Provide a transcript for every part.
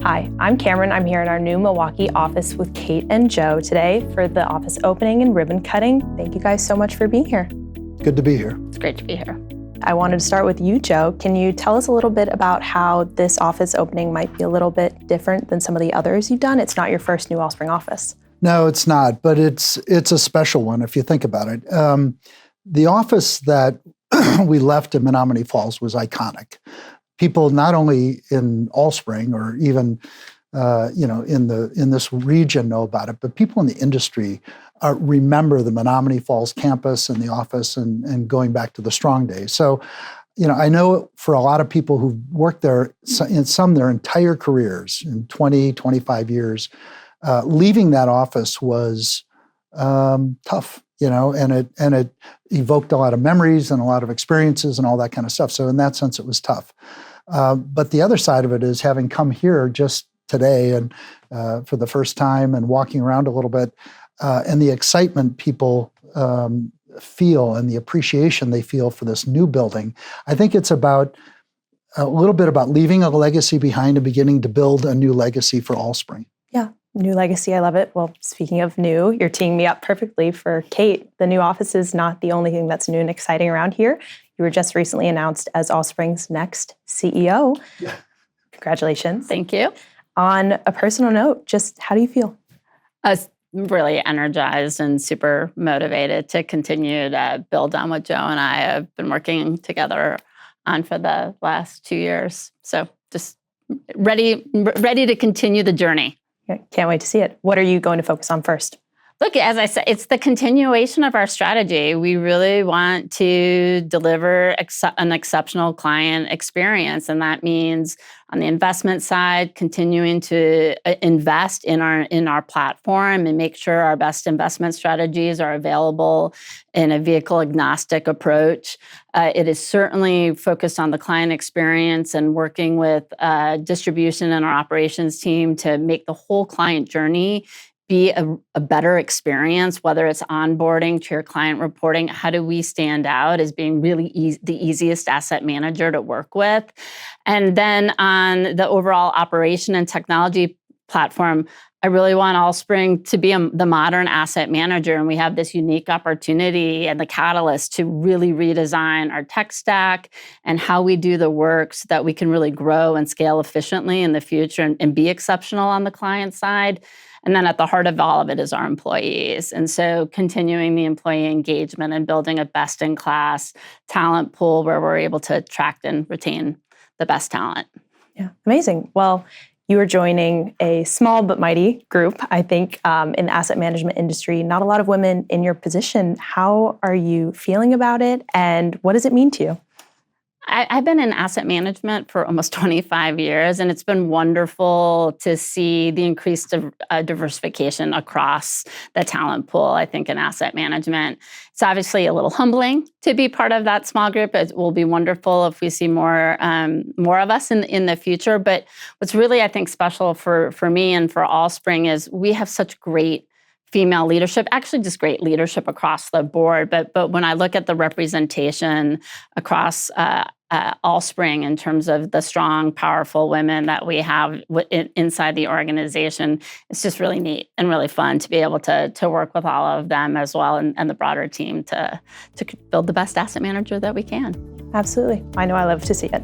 Hi, I'm Cameron. I'm here in our new Milwaukee office with Kate and Joe today for the office opening and ribbon cutting. Thank you guys so much for being here. Good to be here. It's great to be here. I wanted to start with you, Joe. Can you tell us a little bit about how this office opening might be a little bit different than some of the others you've done? It's not your first new Allspring office. No, it's not, but it's a special one if you think about it. The office that we left in Menomonee Falls was iconic. People not only in Allspring or even in this region know about it, but people in the industry remember the Menomonee Falls campus and the office and going back to the strong days. So, I know for a lot of people who've worked there in their entire careers, in 20, 25 years, leaving that office was tough, and it evoked a lot of memories and a lot of experiences and all that kind of stuff. So in that sense, it was tough. But the other side of it is having come here just today and for the first time and walking around a little bit, and the excitement people feel and the appreciation they feel for this new building. I think it's about a little bit about leaving a legacy behind and beginning to build a new legacy for Allspring. Yeah, new legacy. I love it. Well, speaking of new, you're teeing me up perfectly for Kate. The new office is not the only thing that's new and exciting around here. You were just recently announced as Allspring's next CEO. Yeah. Congratulations. Thank you. On a personal note, just how do you feel? Really energized and super motivated to continue to build on what Joe and I have been working together on for the last 2 years. So just ready to continue the journey. Can't wait to see it. What are you going to focus on first? Look, as I said, it's the continuation of our strategy. We really want to deliver an exceptional client experience. And that means on the investment side, continuing to invest in our platform and make sure our best investment strategies are available in a vehicle agnostic approach. It is certainly focused on the client experience and working with distribution and our operations team to make the whole client journey be a better experience, whether it's onboarding to your client reporting. How do we stand out as being really the easiest asset manager to work with? And then on the overall operation and technology platform, I really want Allspring to be the modern asset manager. And we have this unique opportunity and the catalyst to really redesign our tech stack and how we do the work so that we can really grow and scale efficiently in the future and be exceptional on the client side. And then at the heart of all of it is our employees. And so continuing the employee engagement and building a best-in-class talent pool where we're able to attract and retain the best talent. Yeah, amazing. Well, you are joining a small but mighty group, I think, in the asset management industry. Not a lot of women in your position. How are you feeling about it, and what does it mean to you? I've been in asset management for almost 25 years, and it's been wonderful to see the increased diversification across the talent pool, I think, in asset management. It's obviously a little humbling to be part of that small group. It will be wonderful if we see more of us in the future. But what's really, I think, special for me and for Allspring is we have such great female leadership, actually just great leadership across the board. But when I look at the representation across Allspring in terms of the strong, powerful women that we have inside the organization, it's just really neat and really fun to be able to work with all of them as well and the broader team to build the best asset manager that we can. Absolutely. I know I love to see it.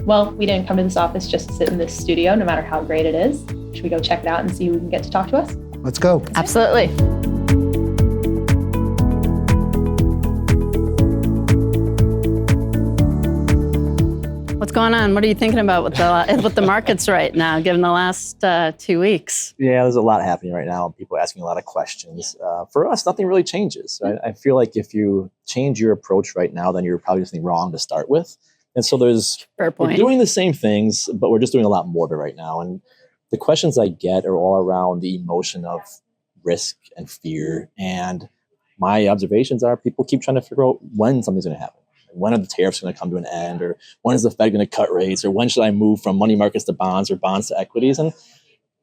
Well, we didn't come to this office just to sit in this studio, no matter how great it is. Should we go check it out and see who can get to talk to us? Let's go. Absolutely. What's going on? What are you thinking about with the markets right now, given the last 2 weeks? Yeah, there's a lot happening right now. People asking a lot of questions. For us, nothing really changes. Right? I feel like if you change your approach right now, then you're probably doing something wrong to start with. And so we're doing the same things, but we're just doing a lot more of it right now. And the questions I get are all around the emotion of risk and fear. And my observations are people keep trying to figure out when something's going to happen. When are the tariffs going to come to an end? Or when is the Fed going to cut rates? Or when should I move from money markets to bonds or bonds to equities? And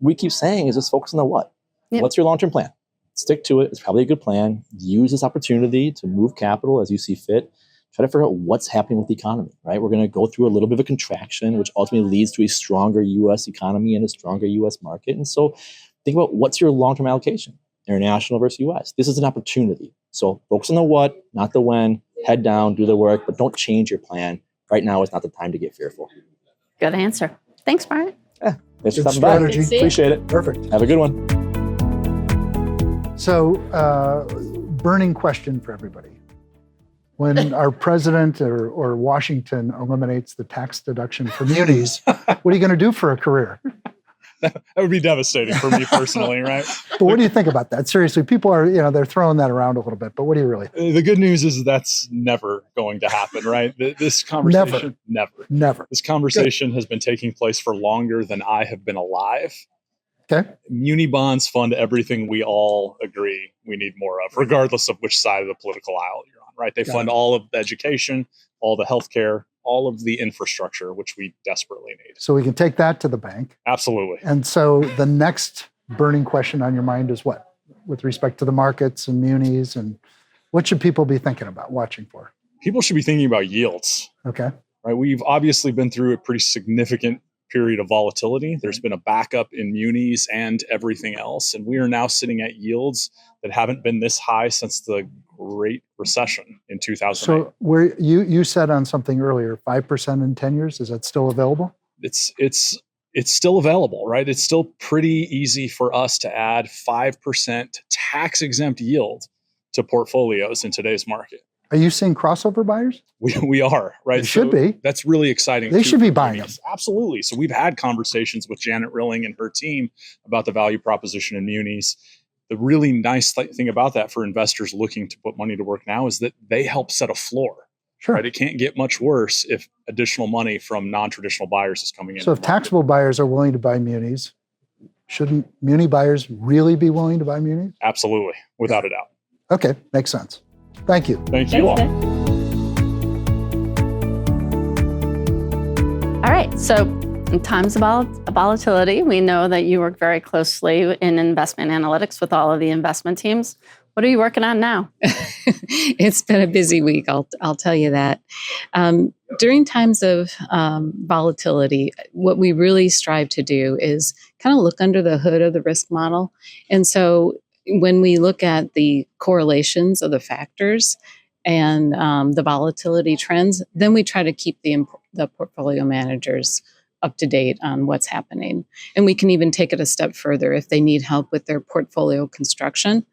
we keep saying is just focus on the what. Yep. What's your long-term plan? Stick to it. It's probably a good plan. Use this opportunity to move capital as you see fit. try to figure out what's happening with the economy, right? We're going to go through a little bit of a contraction, which ultimately leads to a stronger U.S. economy and a stronger U.S. market. And so think about what's your long-term allocation, international versus U.S. This is an opportunity. So focus on the what, not the when. Head down, do the work, but don't change your plan. Right now is not the time to get fearful. Good answer. Thanks, Brian. Yeah, thanks for Good stopping by. strategy. Appreciate it. Perfect. Have a good one. So, burning question for everybody. When our president or Washington eliminates the tax deduction for munis, what are you going to do for a career? That would be devastating for me personally, right? But what do you think about that? Seriously, people are, they're throwing that around a little bit, but what do you really think? The good news is that's never going to happen, right? This conversation, Never. This conversation has been taking place for longer than I have been alive. Okay. Muni bonds fund everything we all agree we need more of, regardless of which side of the political aisle you're on, right? They fund all of the education, all the healthcare, all of the infrastructure, which we desperately need. So we can take that to the bank. Absolutely. And so the next burning question on your mind is what? With respect to the markets and munis, and what should people be thinking about, watching for? People should be thinking about yields. Okay. Right? We've obviously been through a pretty significant period of volatility. There's been a backup in munis and everything else. And we are now sitting at yields that haven't been this high since the Great Recession in 2008. So where you said on something earlier, 5% in 10 years, is that still available? It's still available, right? It's still pretty easy for us to add 5% tax-exempt yield to portfolios in today's market. Are you seeing crossover buyers? We are, right? They should be. That's really exciting. They should be buying them. Absolutely. So we've had conversations with Janet Rilling and her team about the value proposition in munis. The really nice thing about that for investors looking to put money to work now is that they help set a floor. Sure. Right? It can't get much worse if additional money from non-traditional buyers is coming in. So if taxable buyers are willing to buy munis, shouldn't muni buyers really be willing to buy munis? Absolutely, without a doubt. Okay, makes sense. Thank you. Thank you all. All right. So in times of volatility, we know that you work very closely in investment analytics with all of the investment teams. What are you working on now? It's been a busy week, I'll tell you that. During times of volatility, what we really strive to do is kind of look under the hood of the risk model. And so when we look at the correlations of the factors and the volatility trends, then we try to keep the portfolio managers up to date on what's happening. And we can even take it a step further. If they need help with their portfolio construction,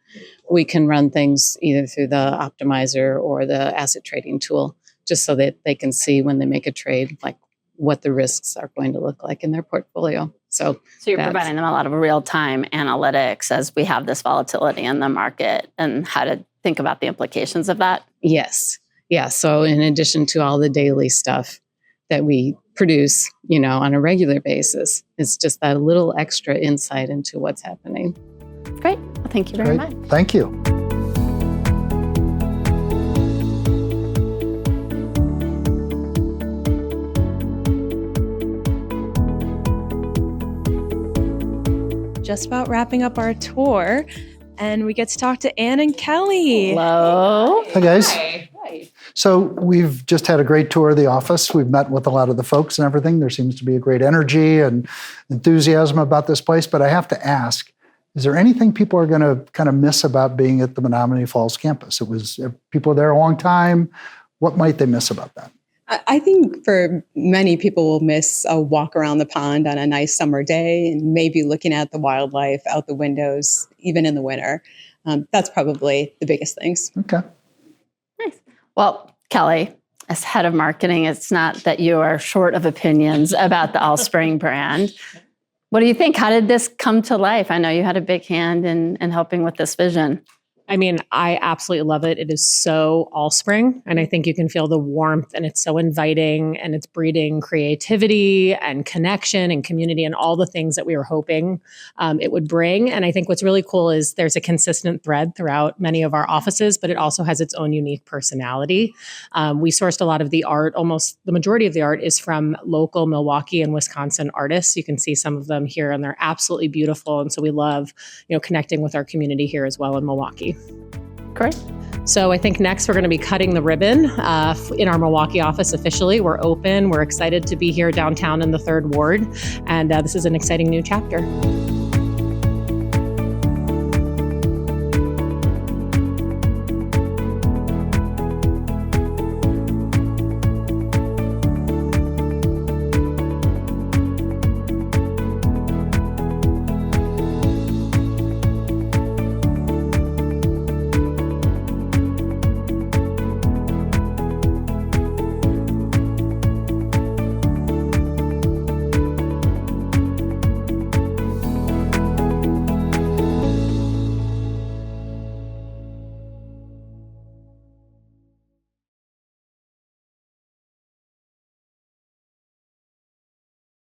we can run things either through the optimizer or the asset trading tool, just so that they can see when they make a trade, like what the risks are going to look like in their portfolio. So you're providing them a lot of real-time analytics as we have this volatility in the market and how to think about the implications of that? Yes. Yeah. So in addition to all the daily stuff that we produce, on a regular basis, it's just that little extra insight into what's happening. Great. Well, thank you very much. Thank you. Just about wrapping up our tour, and we get to talk to Ann and Kelly. Hello. Hi, guys. Hi. So we've just had a great tour of the office. We've met with a lot of the folks and everything. There seems to be a great energy and enthusiasm about this place. But I have to ask, is there anything people are going to kind of miss about being at the Menomonee Falls campus? People there a long time. What might they miss about that? I think for many people will miss a walk around the pond on a nice summer day and maybe looking at the wildlife out the windows, even in the winter. That's probably the biggest things. Okay. Nice. Well, Kelly, as head of marketing, it's not that you are short of opinions about the Allspring brand. What do you think? How did this come to life? I know you had a big hand in helping with this vision. I mean, I absolutely love it. It is so Allspring, and I think you can feel the warmth, and it's so inviting, and it's breeding creativity and connection and community and all the things that we were hoping it would bring. And I think what's really cool is there's a consistent thread throughout many of our offices, but it also has its own unique personality. We sourced a lot of the art. Almost the majority of the art is from local Milwaukee and Wisconsin artists. You can see some of them here, and they're absolutely beautiful. And so we love, connecting with our community here as well in Milwaukee. Great. So I think next we're going to be cutting the ribbon in our Milwaukee office officially. We're open. We're excited to be here downtown in the 3rd Ward. And this is an exciting new chapter.